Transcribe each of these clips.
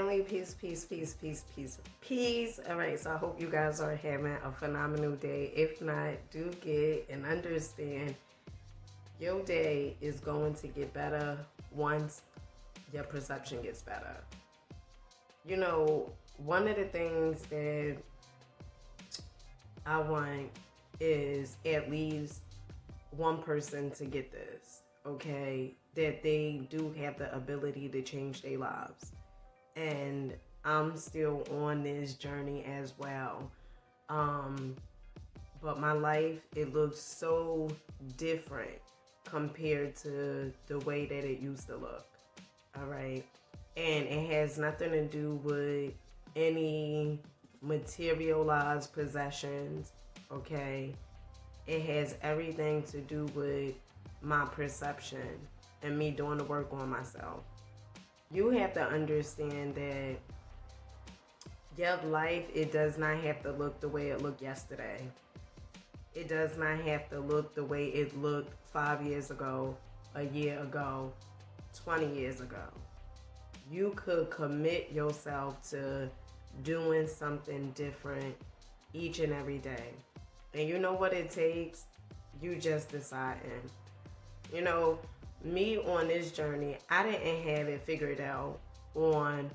family. Peace, peace, peace, peace, peace, peace. All right, so I hope you guys are having a phenomenal day. If not, do get and understand your day is going to get better once your perception gets better. You know, one of the things that I want is at least one person to get this, okay? That they do have the ability to change their lives. And I'm still on this journey as well. But my life, it looks so different compared to the way that it used to look. All right. And it has nothing to do with any materialized possessions. Okay. It has everything to do with my perception and me doing the work on myself. You have to understand that your life, it does not have to look the way it looked yesterday. It does not have to look the way it looked 5 years ago, a year ago, 20 years ago. You could commit yourself to doing something different each and every day. And you know what it takes? You just deciding. You know, me on this journey, I didn't have it figured out on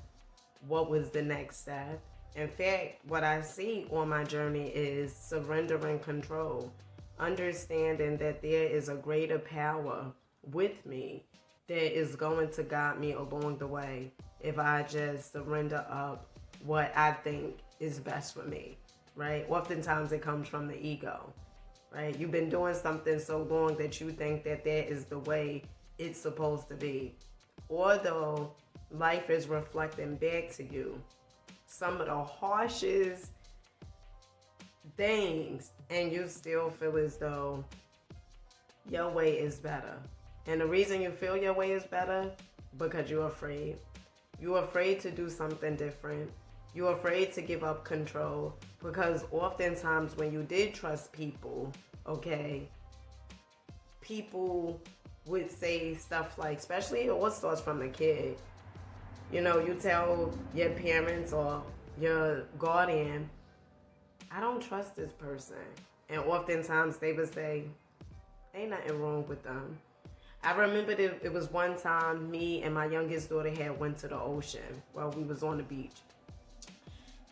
what was the next step. In fact, what I see on my journey is surrendering control, understanding that there is a greater power with me that is going to guide me along the way if I just surrender up what I think is best for me, right? Oftentimes it comes from the ego, right? You've been doing something so long that you think that that is the way it's supposed to be. Although life is reflecting back to you some of the harshest things, and you still feel as though your way is better. And the reason you feel your way is better, because you're afraid. You're afraid to do something different. You're afraid to give up control, because oftentimes when you did trust people, okay, people would say stuff like, especially what starts from a kid, you know, you tell your parents or your guardian, I don't trust this person. And oftentimes they would say, ain't nothing wrong with them. I remember that it was one time me and my youngest daughter had went to the ocean while we was on the beach.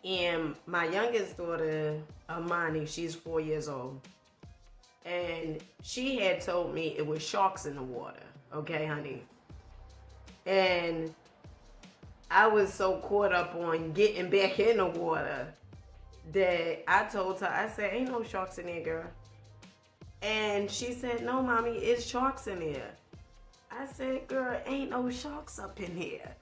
And my youngest daughter, Amani, she's 4 years old. And she had told me it was sharks in the water. Okay, honey? And I was so caught up on getting back in the water that I told her, I said, ain't no sharks in there, girl. And she said, no, mommy, it's sharks in there. I said, girl, ain't no sharks up in here.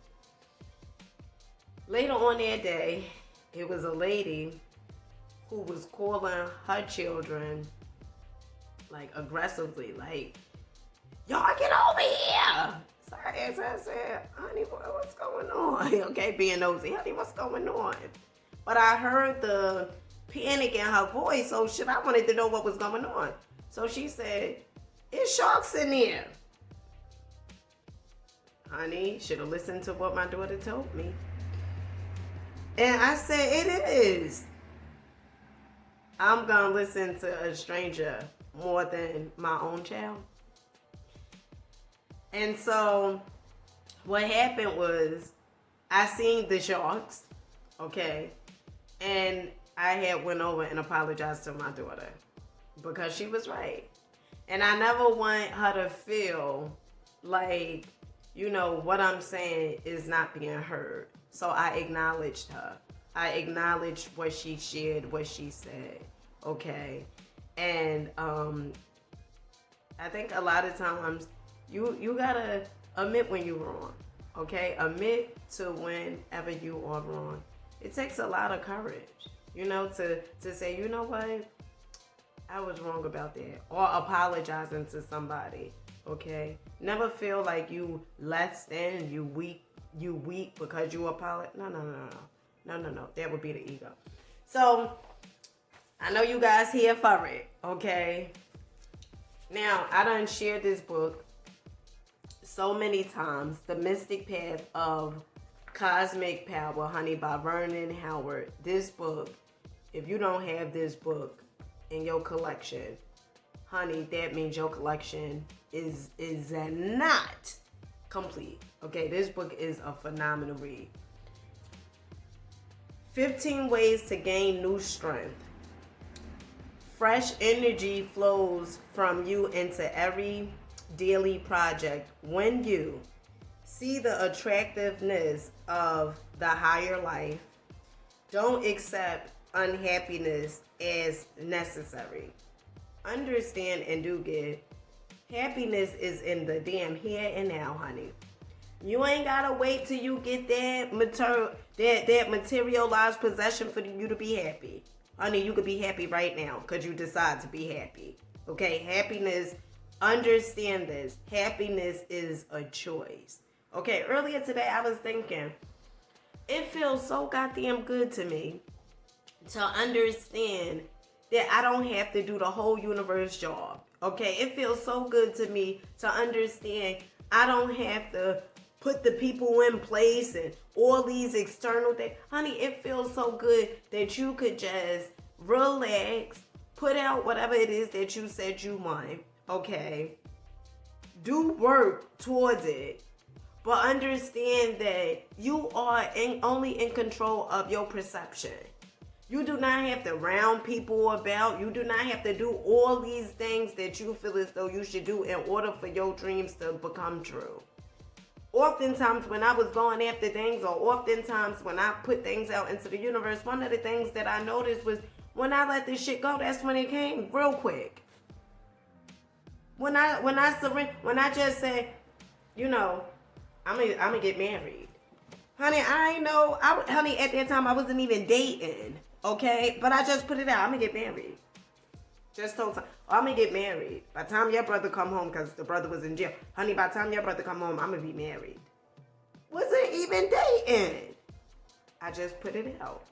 Later on that day, it was a lady who was calling her children like aggressively, like, y'all get over here. So I asked her, I said, honey, what's going on? Okay, being nosy, honey, what's going on? But I heard the panic in her voice, so shit, I wanted to know what was going on. So she said, it's sharks in there. Honey, should have listened to what my daughter told me. And I said, it is. I'm going to listen to a stranger more than my own child. And so what happened was I seen the sharks, okay, and I had went over and apologized to my daughter because she was right. And I never want her to feel like, you know, what I'm saying is not being heard. So I acknowledged her. I acknowledged what she shared, what she said, okay? And I think a lot of times you gotta admit when you're wrong, okay? Admit to whenever you are wrong. It takes a lot of courage, you know, to say, you know what? I was wrong about that. Or apologizing to somebody, okay? Never feel like you less than, you weak because you apologize. No. That would be the ego. So, I know you guys here for it, okay? Now, I done shared this book so many times, The Mystic Path of Cosmic Power, honey, by Vernon Howard. This book, if you don't have this book in your collection, honey, that means your collection is not complete. Okay, this book is a phenomenal read. 15 Ways to Gain New Strength. Fresh energy flows from you into every daily project when you see the attractiveness of the higher life. Don't accept unhappiness as necessary. Understand and do get happiness is in the damn here and now, honey. You ain't gotta wait till you get that materialized possession for you to be happy. Honey, you could be happy right now because you decide to be happy. Okay, happiness, understand this. Happiness is a choice. Okay, earlier today I was thinking, it feels so goddamn good to me to understand that I don't have to do the whole universe job. Okay, it feels so good to me to understand I don't have to put the people in place and all these external things. Honey, it feels so good that you could just relax, put out whatever it is that you said you want, okay? Do work towards it, but understand that you are only in control of your perception. You do not have to round people about. You do not have to do all these things that you feel as though you should do in order for your dreams to become true. Oftentimes when I was going after things, or oftentimes when I put things out into the universe, one of the things that I noticed was when I let this shit go, that's when it came real quick. When I surrender, when I just said, you know, I'm gonna get married. Honey, I know, honey, at that time I wasn't even dating, okay? But I just put it out, I'm gonna get married. Just told him, I'm gonna get married. By the time your brother come home, because the brother was in jail. Honey, by the time your brother come home, I'm gonna be married. Wasn't even dating. I just put it out.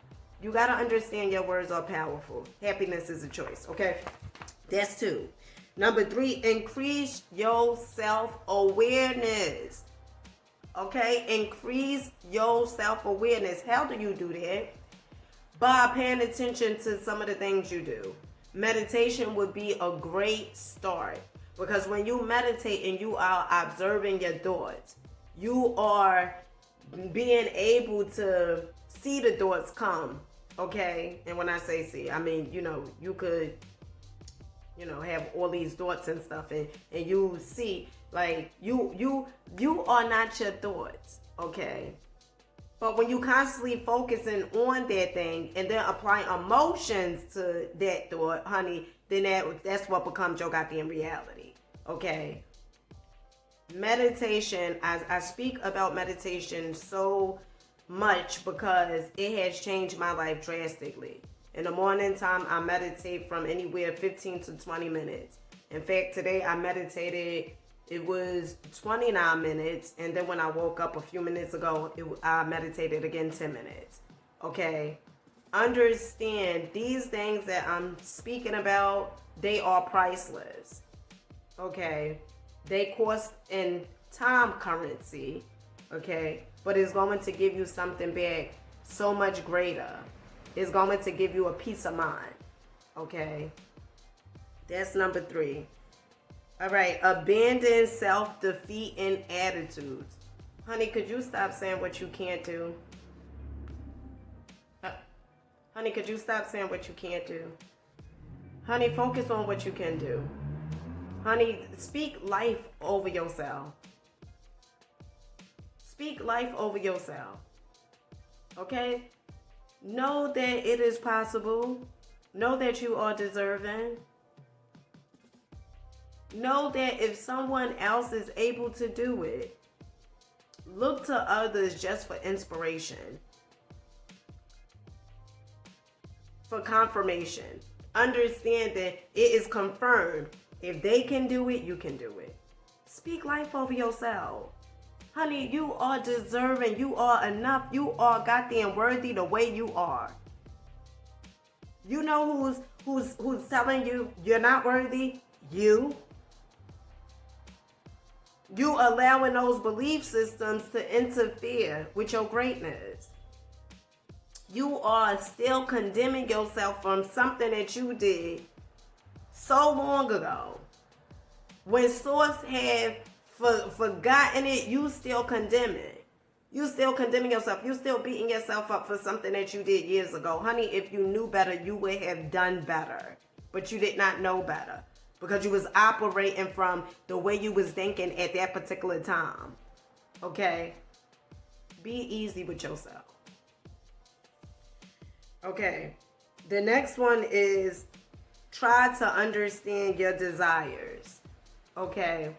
You gotta understand your words are powerful. Happiness is a choice, okay? That's 2. Number 3, increase your self-awareness. Okay? Increase your self-awareness. How do you do that? By paying attention to some of the things you do. Meditation would be a great start, because when you meditate and you are observing your thoughts, you are being able to see the thoughts come, okay? And when I say see, I mean, you know, you could, you know, have all these thoughts and stuff, and you see, like, you are not your thoughts, okay? But when you constantly focusing on that thing and then applying emotions to that thought, honey, then that's what becomes your goddamn reality. Okay? Meditation, I speak about meditation so much because it has changed my life drastically. In the morning time, I meditate from anywhere 15 to 20 minutes. In fact, today I meditated. It was 29 minutes, and then when I woke up a few minutes ago, I meditated again 10 minutes. Okay? Understand, these things that I'm speaking about, they are priceless. Okay? They cost in time currency, okay? But it's going to give you something back so much greater. It's going to give you a peace of mind, okay? That's number 3. All right, abandon self-defeating attitudes. Honey, could you stop saying what you can't do? Honey, could you stop saying what you can't do? Honey, focus on what you can do. Honey, speak life over yourself. Speak life over yourself. Okay? Know that it is possible. Know that you are deserving. Know that if someone else is able to do it, look to others just for inspiration, for confirmation. Understand that it is confirmed. If they can do it, you can do it. Speak life over yourself. Honey, you are deserving. You are enough. You are goddamn worthy the way you are. You know who's telling you you're not worthy? You. You allowing those belief systems to interfere with your greatness. You are still condemning yourself from something that you did so long ago. When Source have forgotten it, you still condemn it. You still condemning yourself. You still beating yourself up for something that you did years ago. Honey, if you knew better, you would have done better. But you did not know better. Because you was operating from the way you was thinking at that particular time. Okay? Be easy with yourself. Okay. The next one is try to understand your desires. Okay?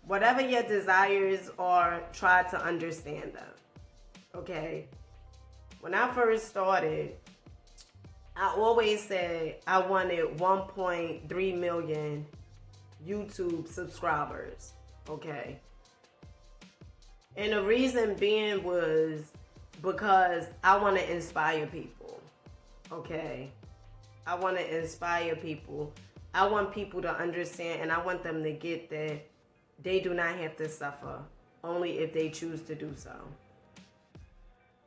Whatever your desires are, try to understand them. Okay? When I first started, I always said I wanted 1.3 million YouTube subscribers. Okay? And the reason being was because I want to inspire people. Okay? I want to inspire people. I want people to understand, and I want them to get that they do not have to suffer, only if they choose to do so.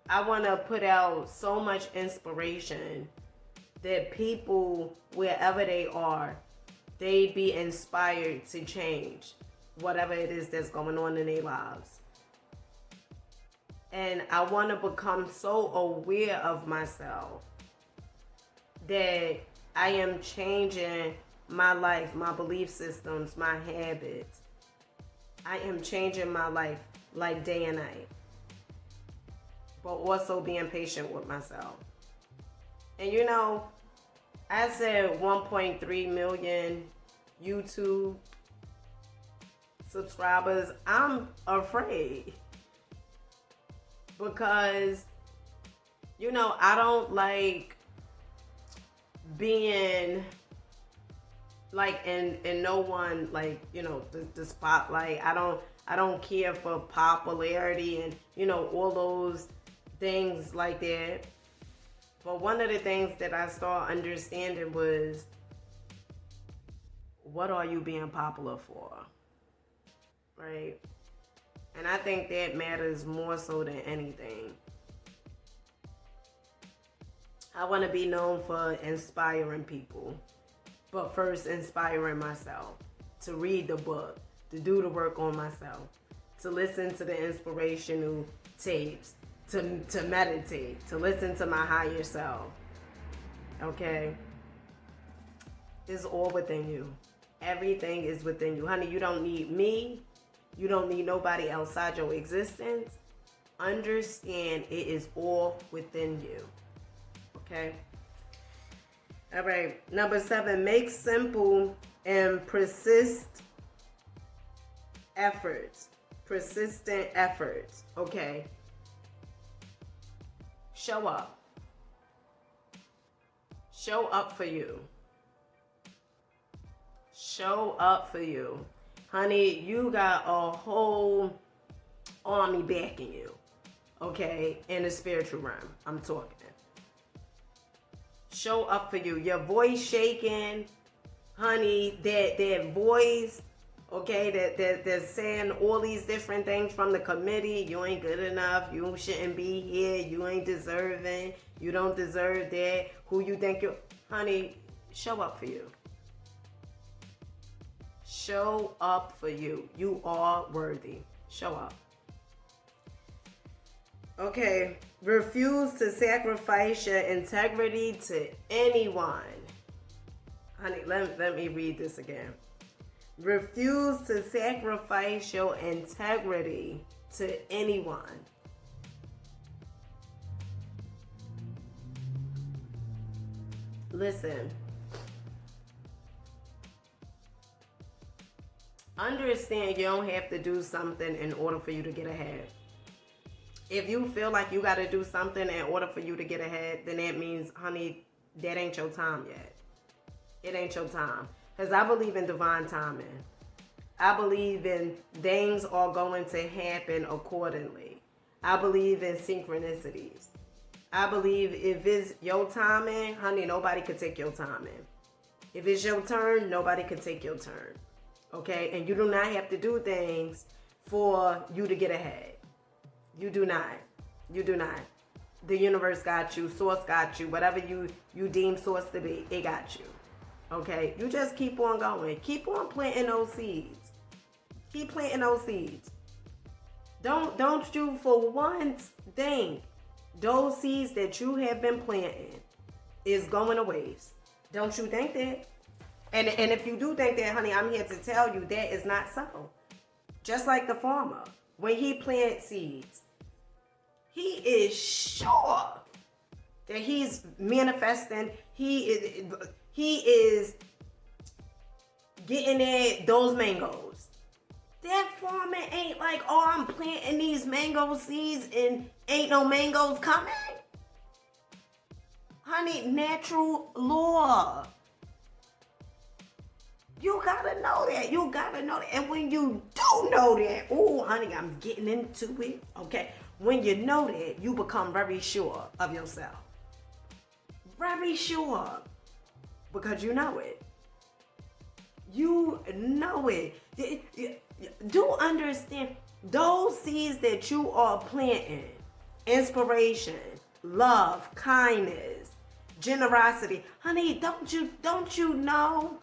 I want to put out so much inspiration that people, wherever they are, they be inspired to change whatever it is that's going on in their lives. And I want to become so aware of myself that I am changing my life, my belief systems, my habits. I am changing my life like day and night. But also being patient with myself. And you know, I said 1.3 million YouTube subscribers. I'm afraid. Because, you know, I don't like being like in no one, like, you know, the spotlight. I don't care for popularity and, you know, all those things like that. But one of the things that I started understanding was, what are you being popular for? Right? And I think that matters more so than anything. I want to be known for inspiring people, but first inspiring myself, to read the book, to do the work on myself, to listen to the inspirational tapes, to meditate, to listen to my higher self. Okay? It's all within you. Everything is within you. Honey, you don't need me. You don't need nobody outside your existence. Understand it is all within you. Okay? All right. Number 7, make simple and persistent efforts. Persistent efforts. Okay? Show up. Show up for you. Show up for you. Honey, you got a whole army backing you. Okay? In the spiritual realm, I'm talking. Show up for you. Your voice shaking, honey, that voice, okay, that's saying all these different things from the committee. You ain't good enough. You shouldn't be here. You ain't deserving. You don't deserve that. Who you think you... Honey, show up for you. Show up for you. You are worthy. Show up. Okay. Refuse to sacrifice your integrity to anyone. Honey, let me read this again. Refuse to sacrifice your integrity to anyone. Listen. Understand you don't have to do something in order for you to get ahead. If you feel like you got to do something in order for you to get ahead, then that means, honey, that ain't your time yet. It ain't your time. Because I believe in divine timing. I believe in things are going to happen accordingly. I believe in synchronicities. I believe if it's your timing, honey, nobody can take your timing. If it's your turn, nobody can take your turn. Okay? And you do not have to do things for you to get ahead. You do not. You do not. The universe got you. Source got you. Whatever you deem source to be, it got you. Okay? You just keep on going. Keep on planting those seeds. Keep planting those seeds. Don't you for one think those seeds that you have been planting is going to waste. Don't you think that? And if you do think that, honey, I'm here to tell you that is not so. Just like the farmer, when he plants seeds, he is sure that he's manifesting. He is getting those mangoes. That farmer ain't like, oh, I'm planting these mango seeds and ain't no mangoes coming. Honey, natural law. You gotta know that. You gotta know that. And when you do know that, oh, honey, I'm getting into it. Okay. When you know that, you become very sure of yourself. Very sure. Because you know it. You know it. Do understand those seeds that you are planting, inspiration, love, kindness, generosity. Honey, don't you know?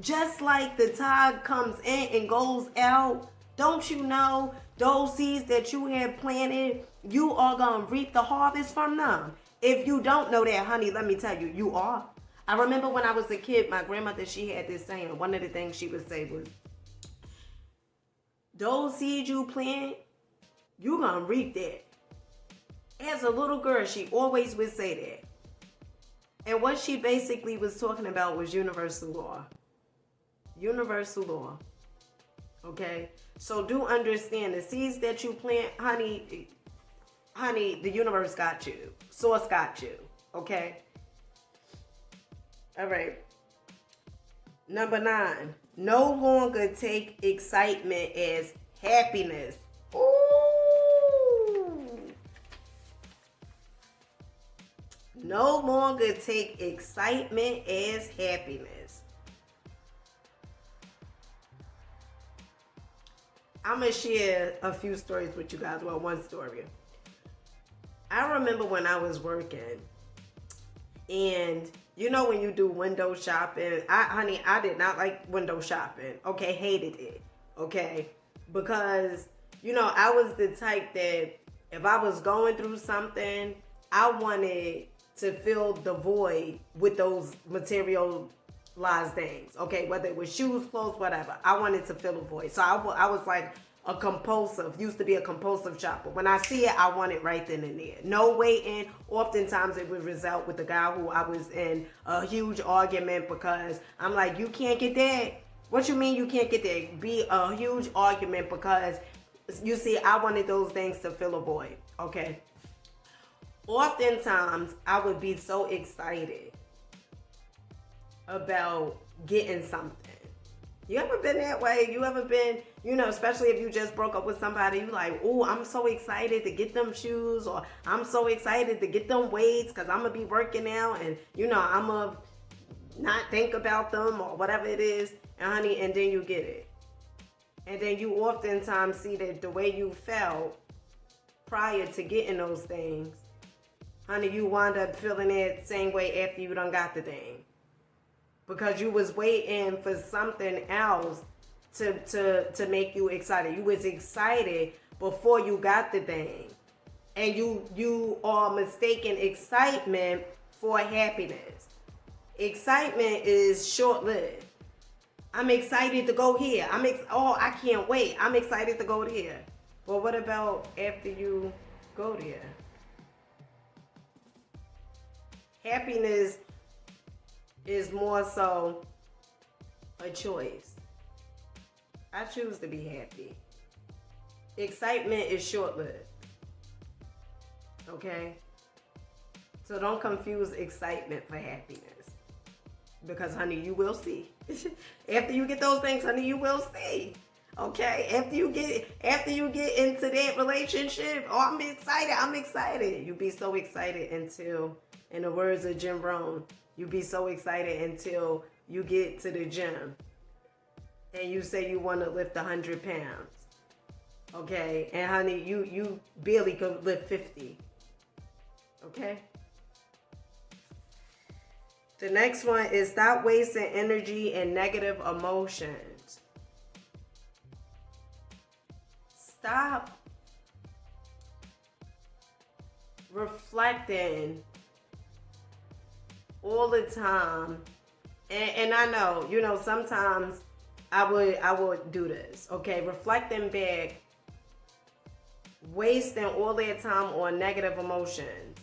Just like the tide comes in and goes out, don't you know those seeds that you have planted, you are going to reap the harvest from them? If you don't know that, honey, let me tell you, you are. I remember when I was a kid, my grandmother, she had this saying. One of the things she would say was, those seeds you plant, you're going to reap that. As a little girl, she always would say that. And what she basically was talking about was universal law. Universal law. Okay? So do understand the seeds that you plant, honey, the universe got you. Source got you. Okay? All right. Number 9. No longer take excitement as happiness. Ooh. No longer take excitement as happiness. I'm going to share a few stories with you guys. Well, one story. I remember when I was working, and you know when you do window shopping, I did not like window shopping. Okay, hated it. Okay, because I was the type that if I was going through something, I wanted to fill the void with those materialized things. Okay, whether it was shoes, clothes, whatever. I wanted to fill a void. So I was like used to be a compulsive shopper. When I see it, I want it right then and there. No waiting. Oftentimes it would result with the guy who I was in a huge argument because I'm like, you can't get that? What you mean you can't get that? Be a huge argument because you see, I wanted those things to fill a void. Okay. Oftentimes I would be so excited about getting something. You ever been that way? You ever been, especially if you just broke up with somebody, you like, oh, I'm so excited to get them shoes, or I'm so excited to get them weights because I'm going to be working out and, I'm going to not think about them or whatever it is. And honey, and then you get it. And then you oftentimes see that the way you felt prior to getting those things, honey, you wind up feeling that same way after you done got the thing. Because you was waiting for something else to make you excited. You was excited before you got the thing. And you are mistaking excitement for happiness. Excitement is short-lived. I'm excited to go here. I can't wait. I'm excited to go here. But what about after you go there? Happiness is more so a choice. I choose to be happy. Excitement is short-lived. Okay? So don't confuse excitement for happiness. Because, honey, you will see. After you get those things, honey, you will see. Okay? After you get into that relationship, oh, I'm excited. You be so excited until, in the words of Jim Rohn, you be so excited until you get to the gym. and you say you want to lift 100 pounds. Okay, and honey, you barely could lift 50. Okay. The next one is stop wasting energy and negative emotions. Stop reflecting all the time. And I know, sometimes I would do this. Okay, reflecting back, wasting all their time on negative emotions.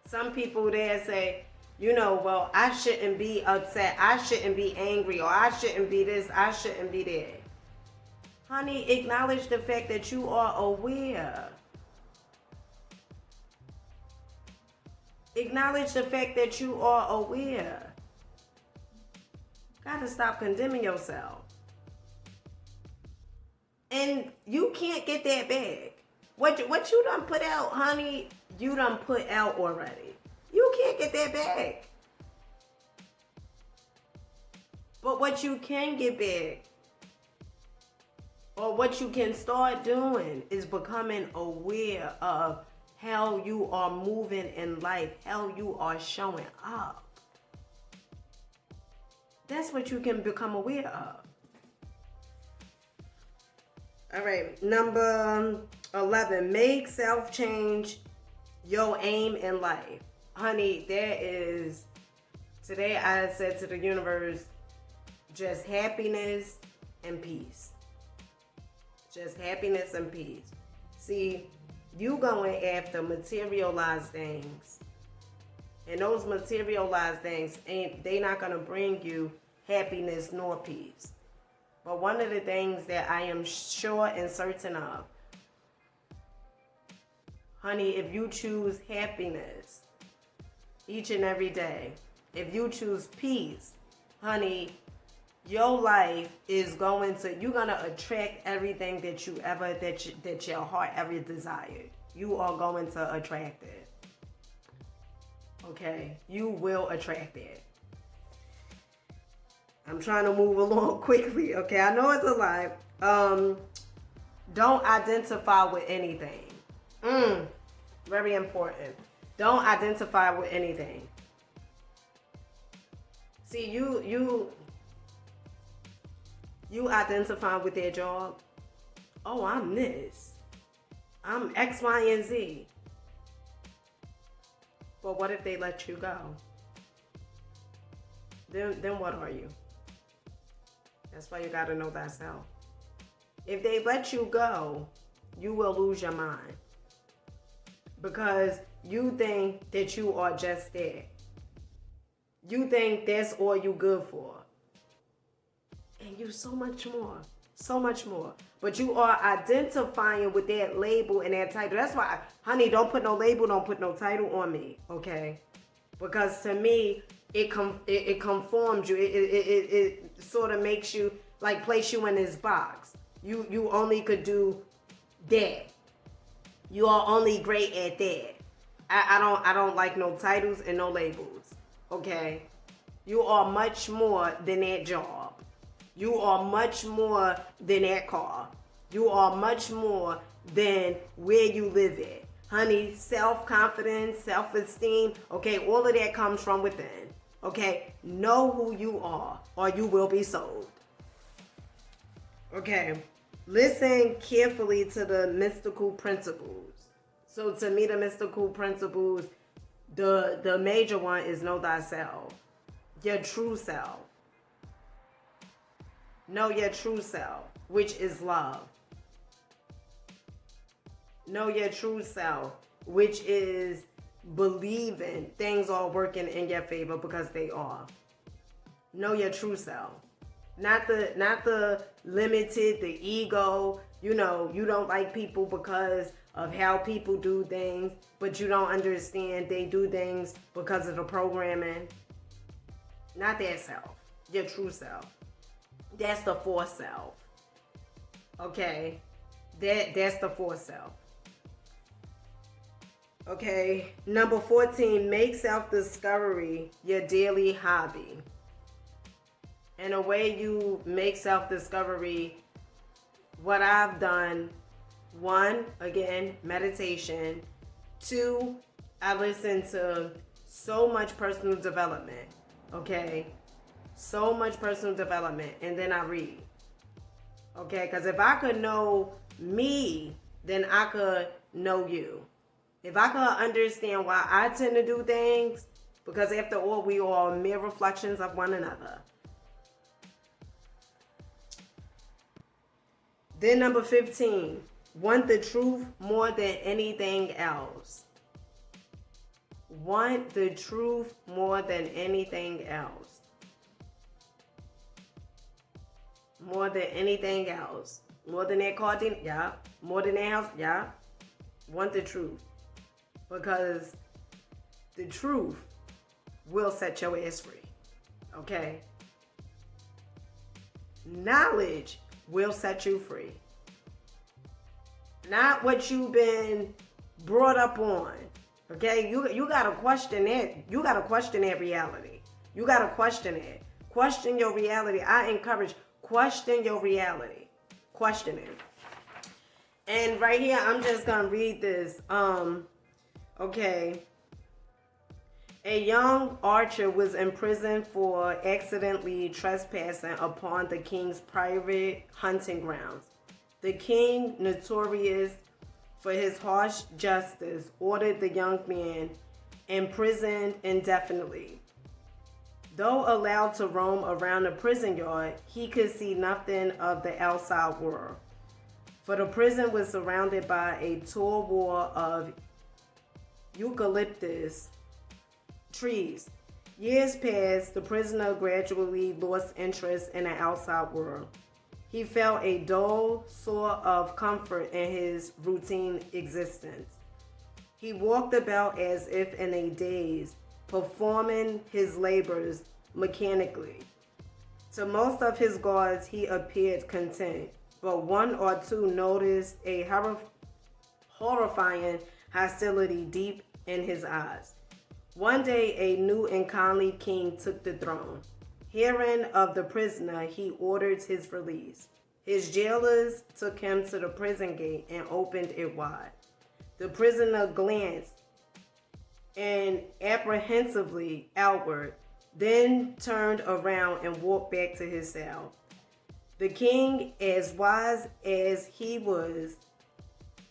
Some people there say, well, I shouldn't be upset. I shouldn't be angry, or I shouldn't be this. I shouldn't be that. Honey, acknowledge the fact that you are aware. Acknowledge the fact that you are aware. Gotta stop condemning yourself. And you can't get that back. What you done put out, honey, you done put out already. You can't get that back. But what you can get back, or what you can start doing, is becoming aware of how you are moving in life, how you are showing up. That's what you can become aware of. All right, number 11, make self-change your aim in life. Honey, today I said to the universe, just happiness and peace. Just happiness and peace. See, you going after materialized things. And those materialized things, they not going to bring you happiness nor peace. But one of the things that I am sure and certain of, honey, if you choose happiness each and every day, if you choose peace, honey, your life is you're going to attract everything that your heart ever desired. You are going to attract it. Okay? You will attract it. I'm trying to move along quickly. Okay? I know it's a lot. Don't identify with anything. Very important. Don't identify with anything. See, you identify with their job. Oh, I'm this. I'm X, Y, and Z. But what if they let you go? Then what are you? That's why you got to know thyself. If they let you go, you will lose your mind. Because you think that you are just there. You think that's all you good for. And you so much more. So much more. But you are identifying with that label and that title. That's why, honey, don't put no label, don't put no title on me. Okay? Because to me, it conforms you. It sort of makes you, like, place you in this box. You only could do that. You are only great at that. I don't like no titles and no labels. Okay? You are much more than that job. You are much more than that car. You are much more than where you live at. Honey, self-confidence, self-esteem, okay, all of that comes from within. Okay? Know who you are, or you will be sold. Okay? Listen carefully to the mystical principles. So to me, the mystical principles, the major one is know thyself. Your true self. Know your true self, which is love. Know your true self, which is believing things are working in your favor, because they are. Know your true self. Not the limited, the ego. You don't like people because of how people do things, but you don't understand they do things because of the programming. Not that self. Your true self. That's the fourth self. Okay? That's the fourth self. Okay? Number 14, make self-discovery your daily hobby. And the way you make self-discovery, what I've done, one, again, meditation. Two, I listen to so much personal development, okay? So much personal development, and then I read, okay? Because if I could know me, then I could know you. If I could understand why I tend to do things, because after all, we are mere reflections of one another. Then number 15, want the truth more than anything else. Want the truth more than anything else. More than anything else. More than that car, yeah. More than that house, yeah. Want the truth. Because the truth will set your ass free. Okay? Knowledge will set you free. Not what you've been brought up on. Okay? You gotta question it. You gotta question that reality. You gotta question it. Question your reality. I encourage, question your reality. Question it. And right here, I'm just gonna read this. Okay. A young archer was imprisoned for accidentally trespassing upon the king's private hunting grounds. The king, notorious for his harsh justice, ordered the young man imprisoned indefinitely. Though allowed to roam around the prison yard, he could see nothing of the outside world, for the prison was surrounded by a tall wall of eucalyptus trees. Years passed, the prisoner gradually lost interest in the outside world. He felt a dull sort of comfort in his routine existence. He walked about as if in a daze, performing his labors mechanically. To most of his guards, he appeared content, but one or two noticed a horrifying hostility deep in his eyes. One day, a new and kindly king took the throne. Hearing of the prisoner, he ordered his release. His jailers took him to the prison gate and opened it wide. The prisoner glanced and apprehensively outward, then turned around and walked back to his cell. The king, as wise as he was,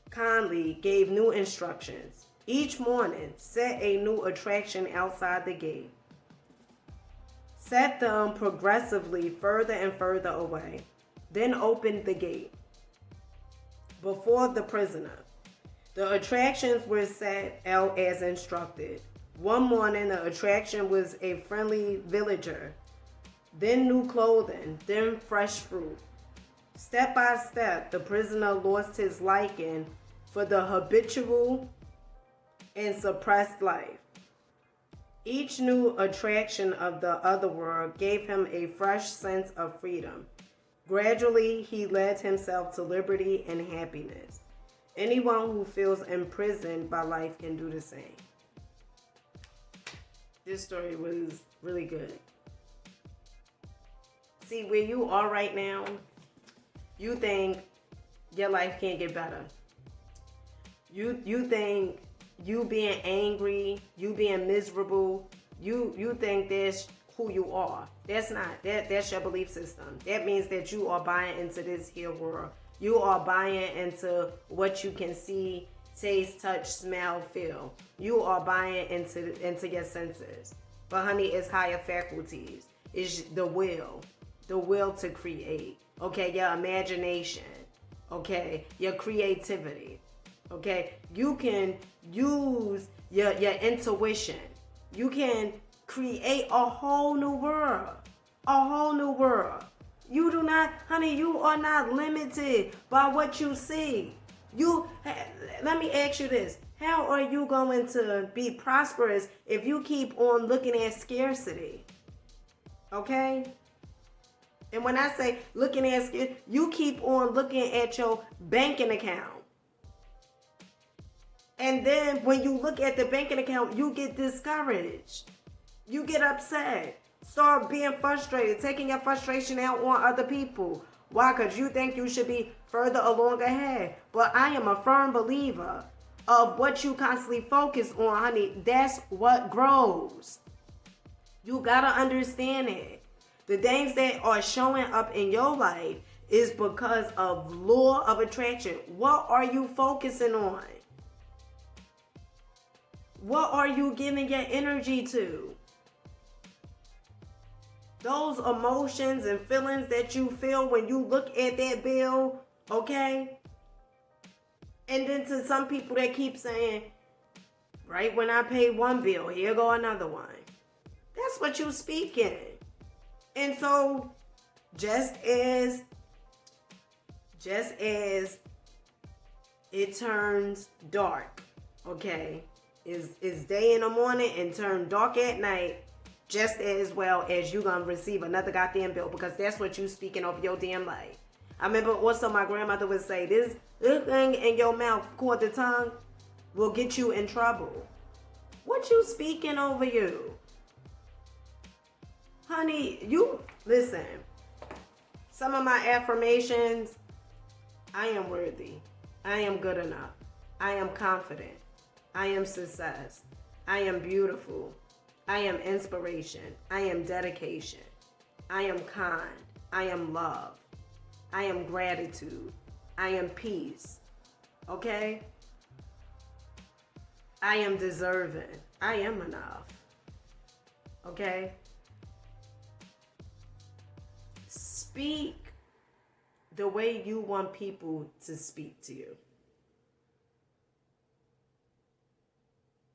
kindly gave new instructions. Each morning, set a new attraction outside the gate. Set them progressively further and further away. Then opened the gate before the prisoner. The attractions were set out as instructed. One morning, the attraction was a friendly villager, then new clothing, then fresh fruit. Step by step, the prisoner lost his liking for the habitual and suppressed life. Each new attraction of the other world gave him a fresh sense of freedom. Gradually, he led himself to liberty and happiness. Anyone who feels imprisoned by life can do the same. This story was really good. See, where you are right now, you think your life can't get better. You think you being angry, you being miserable, you think that's who you are. That's not. That's your belief system. That means that you are buying into this here world. You are buying into what you can see, taste, touch, smell, feel. You are buying into your senses. But honey, it's higher faculties. It's the will to create. Okay, your imagination. Okay, your creativity. Okay, you can use your intuition. You can create a whole new world. A whole new world. You do not, honey, you are not limited by what you see. Let me ask you this. How are you going to be prosperous if you keep on looking at scarcity? Okay? And when I say looking at scarcity, you keep on looking at your banking account. And then when you look at the banking account, you get discouraged. You get upset. Start being frustrated, taking your frustration out on other people. Why? Because you think you should be further along ahead. But I am a firm believer of what you constantly focus on, honey. That's what grows. You gotta understand it. The things that are showing up in your life is because of law of attraction. What are you focusing on? What are you giving your energy to? Those emotions and feelings that you feel when you look at that bill, okay? And then to some people that keep saying, right when I pay one bill, here go another one. That's what you speaking. And so just as it turns dark, okay, is day in the morning and turn dark at night, just as well as you gonna receive another goddamn bill, because that's what you speaking of your damn life. I remember also my grandmother would say, this thing in your mouth called the tongue will get you in trouble. What you speaking over you? Honey, you listen. Some of my affirmations: I am worthy. I am good enough. I am confident. I am success. I am beautiful. I am inspiration. I am dedication. I am kind. I am love. I am gratitude. I am peace. Okay? I am deserving. I am enough. Okay? Speak the way you want people to speak to you.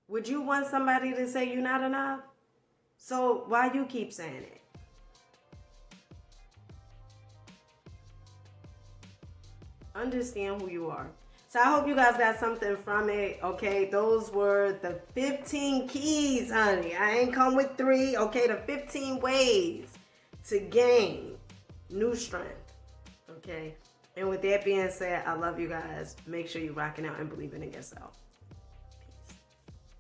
Would you want somebody to say you're not enough? So why you keep saying it? Understand who you are. So I hope you guys got something from it. Okay, those were the 15 keys, honey. I ain't come with 3. Okay, the 15 ways to gain new strength. Okay, and with that being said, I love you guys. Make sure you're rocking out and believing in yourself.